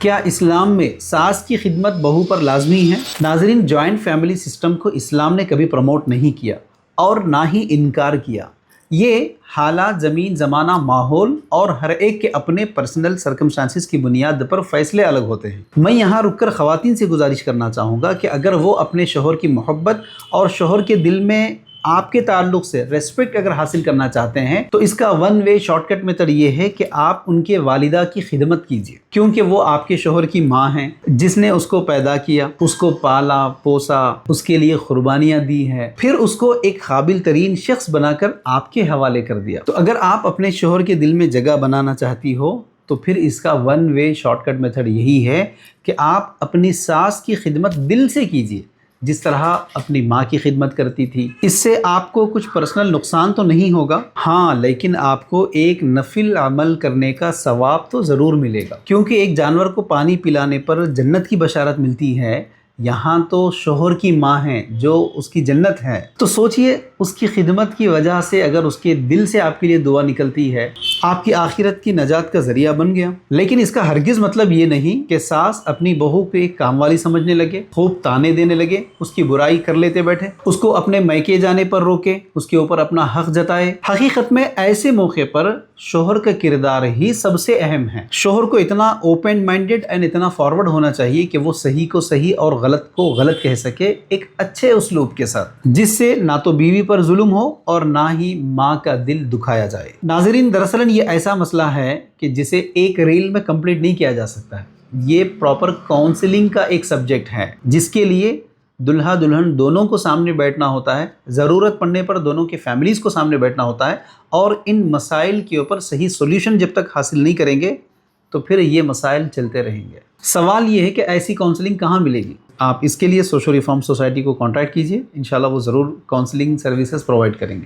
کیا اسلام میں ساس کی خدمت بہو پر لازمی ہے؟ ناظرین، جوائنٹ فیملی سسٹم کو اسلام نے کبھی پروموٹ نہیں کیا اور نہ ہی انکار کیا۔ یہ حالات، زمین، زمانہ، ماحول اور ہر ایک کے اپنے پرسنل سرکمسٹانسز کی بنیاد پر فیصلے الگ ہوتے ہیں۔ میں یہاں رک کر خواتین سے گزارش کرنا چاہوں گا کہ اگر وہ اپنے شوہر کی محبت اور شوہر کے دل میں آپ کے تعلق سے ریسپیکٹ اگر حاصل کرنا چاہتے ہیں تو اس کا one way shortcut method یہ ہے کہ آپ ان کے والدہ کی خدمت کیجیے، کیونکہ وہ آپ کے شوہر کی ماں ہیں جس نے اس کو پیدا کیا، اس کو پالا پوسا، اس کے لیے قربانیاں دی ہیں، پھر اس کو ایک قابل ترین شخص بنا کر آپ کے حوالے کر دیا۔ تو اگر آپ اپنے شوہر کے دل میں جگہ بنانا چاہتی ہو تو پھر اس کا one way shortcut method یہی ہے کہ آپ اپنی ساس کی خدمت دل سے کیجیے، جس طرح اپنی ماں کی خدمت کرتی تھی۔ اس سے آپ کو کچھ پرسنل نقصان تو نہیں ہوگا، ہاں، لیکن آپ کو ایک نفل عمل کرنے کا ثواب تو ضرور ملے گا، کیونکہ ایک جانور کو پانی پلانے پر جنت کی بشارت ملتی ہے، یہاں تو شوہر کی ماں ہے جو اس کی جنت ہے۔ تو سوچئے، اس کی خدمت کی وجہ سے اگر اس کے دل سے آپ کے لیے دعا نکلتی ہے، آپ کی آخرت کی نجات کا ذریعہ بن گیا۔ لیکن اس کا ہرگز مطلب یہ نہیں کہ ساس اپنی بہو کو ایک کام والی سمجھنے لگے، خوب تانے دینے لگے، اس کی برائی کر لیتے بیٹھے، اس کو اپنے میکے جانے پر روکے، اس کے اوپر اپنا حق جتائے۔ حقیقت میں ایسے موقع پر شوہر کا کردار ہی سب سے اہم ہے۔ شوہر کو اتنا اوپن مائنڈڈ اینڈ اتنا فارورڈ ہونا چاہیے کہ وہ صحیح کو صحیح اور غلط کو غلط کہہ سکے، ایک اچھے اسلوب کے ساتھ، جس سے نہ تو بیوی پر ظلم ہو اور نہ ہی ماں کا دل دکھایا جائے۔ ناظرین، دراصل یہ ایسا مسئلہ ہے کہ جسے ایک ریل میں کمپلیٹ نہیں کیا جا سکتا ہے۔ یہ پراپر کاؤنسلنگ کا ایک سبجیکٹ ہے، جس کے لیے دلہا دلہن دونوں کو سامنے بیٹھنا ہوتا ہے، ضرورت پڑنے پر دونوں کے فیملیز کو سامنے بیٹھنا ہوتا ہے، اور ان مسائل کے اوپر صحیح سولوشن جب تک حاصل نہیں کریں گے تو پھر یہ مسائل چلتے رہیں گے۔ سوال یہ ہے کہ ایسی کاؤنسلنگ کہاں ملے گی؟ آپ اس کے لیے سوشل ریفارم سوسائٹی کو کانٹیکٹ کیجئے، انشاءاللہ وہ ضرور کاؤنسلنگ سروسز پرووائڈ کریں گے۔